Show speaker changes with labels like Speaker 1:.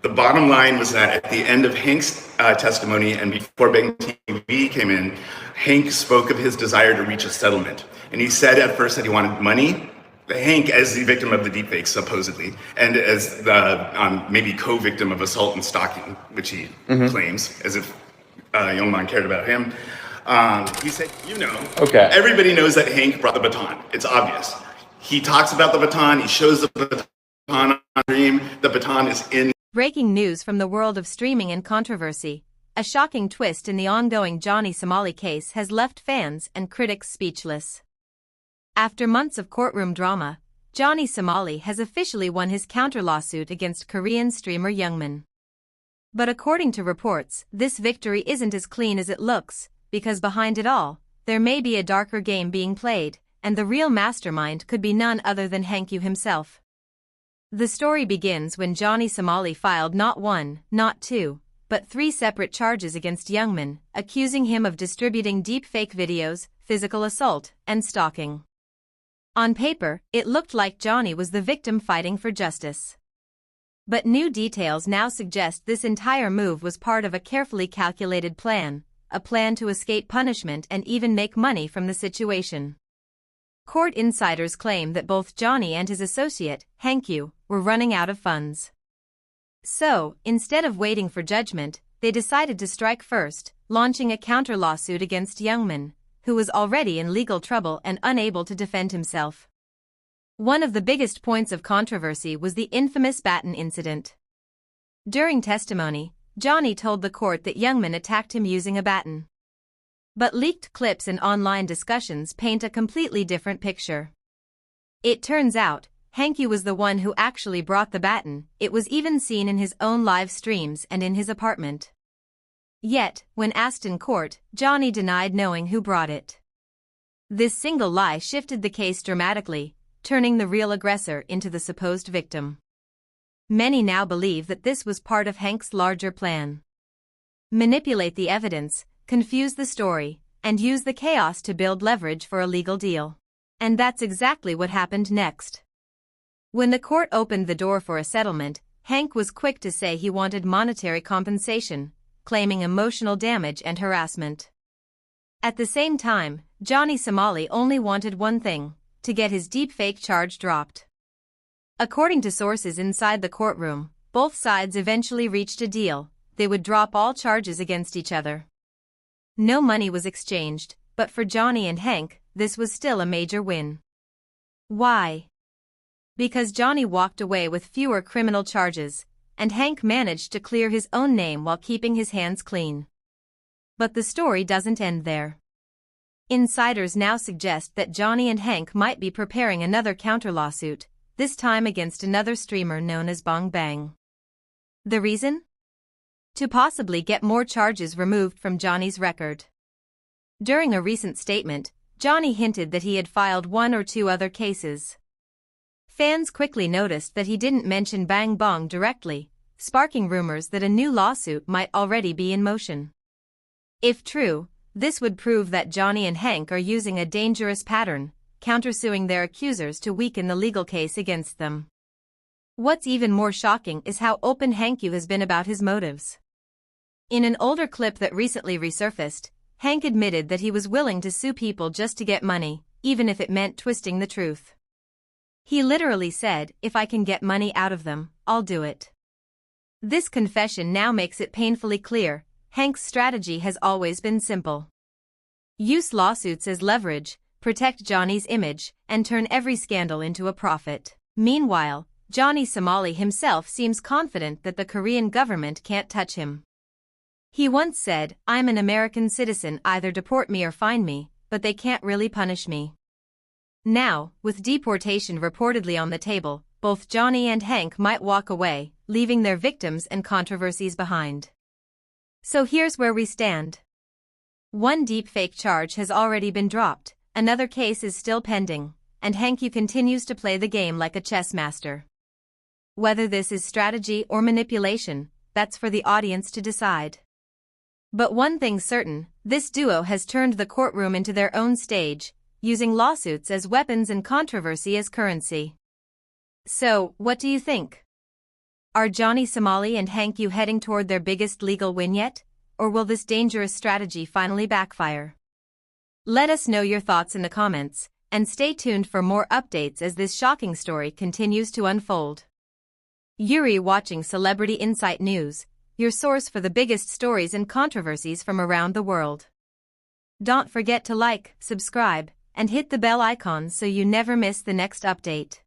Speaker 1: The bottom line was that at the end of Hank's testimony and before Bang TV came in, Hank spoke of his desire to reach a settlement. And he said at first that he wanted money. Hank, as the victim of the deepfake, supposedly, and as the maybe co-victim of assault and stalking, which he claims, as if Youngman cared about him. He said,
Speaker 2: okay,
Speaker 1: everybody knows that Hank brought the baton. It's obvious. He talks about the baton. He shows the baton on stream. The baton is in.
Speaker 3: Breaking news from the world of streaming and controversy. A shocking twist in the ongoing Johnny Somali case has left fans and critics speechless. After months of courtroom drama, Johnny Somali has officially won his counter-lawsuit against Korean streamer Youngman. But according to reports, this victory isn't as clean as it looks, because behind it all, there may be a darker game being played, and the real mastermind could be none other than Hank himself. The story begins when Johnny Somali filed not one, not two, but 3 separate charges against Youngman, accusing him of distributing deepfake videos, physical assault, and stalking. On paper, it looked like Johnny was the victim fighting for justice. But new details now suggest this entire move was part of a carefully calculated plan, a plan to escape punishment and even make money from the situation. Court insiders claim that both Johnny and his associate, Hank, were running out of funds. So, instead of waiting for judgment, they decided to strike first, launching a counter-lawsuit against Youngman, who was already in legal trouble and unable to defend himself. One of the biggest points of controversy was the infamous baton incident. During testimony, Johnny told the court that Youngman attacked him using a baton. But leaked clips and online discussions paint a completely different picture. It turns out, Hank was the one who actually brought the baton. It was even seen in his own live streams and in his apartment. Yet, when asked in court, Johnny denied knowing who brought it. This single lie shifted the case dramatically, turning the real aggressor into the supposed victim. Many now believe that this was part of Hank's larger plan. Manipulate the evidence, confuse the story, and use the chaos to build leverage for a legal deal. And that's exactly what happened next. When the court opened the door for a settlement, Hank was quick to say he wanted monetary compensation, claiming emotional damage and harassment. At the same time, Johnny Somali only wanted one thing: to get his deepfake charge dropped. According to sources inside the courtroom, both sides eventually reached a deal. They would drop all charges against each other. No money was exchanged, but for Johnny and Hank, this was still a major win. Why? Because Johnny walked away with fewer criminal charges, and Hank managed to clear his own name while keeping his hands clean. But the story doesn't end there. Insiders now suggest that Johnny and Hank might be preparing another counter-lawsuit, this time against another streamer known as Bong Bang. The reason? To possibly get more charges removed from Johnny's record. During a recent statement, Johnny hinted that he had filed 1 or 2 other cases. Fans quickly noticed that he didn't mention Bang Bong directly, sparking rumors that a new lawsuit might already be in motion. If true, this would prove that Johnny and Hank are using a dangerous pattern, countersuing their accusers to weaken the legal case against them. What's even more shocking is how open Hank has been about his motives. In an older clip that recently resurfaced, Hank admitted that he was willing to sue people just to get money, even if it meant twisting the truth. He literally said, "If I can get money out of them, I'll do it." This confession now makes it painfully clear, Hank's strategy has always been simple. Use lawsuits as leverage, protect Johnny's image, and turn every scandal into a profit. Meanwhile, Johnny Somali himself seems confident that the Korean government can't touch him. He once said, "I'm an American citizen, either deport me or fine me, but they can't really punish me." Now, with deportation reportedly on the table, both Johnny and Hank might walk away, leaving their victims and controversies behind. So here's where we stand. One deepfake charge has already been dropped, another case is still pending, and Hank continues to play the game like a chess master. Whether this is strategy or manipulation, that's for the audience to decide. But one thing's certain, this duo has turned the courtroom into their own stage, using lawsuits as weapons and controversy as currency. So, what do you think? Are Johnny Somali and Hank Yu heading toward their biggest legal win yet? Or will this dangerous strategy finally backfire? Let us know your thoughts in the comments, and stay tuned for more updates as this shocking story continues to unfold. Yuri watching Celebrity Insight News, your source for the biggest stories and controversies from around the world. Don't forget to like, subscribe, and hit the bell icon so you never miss the next update.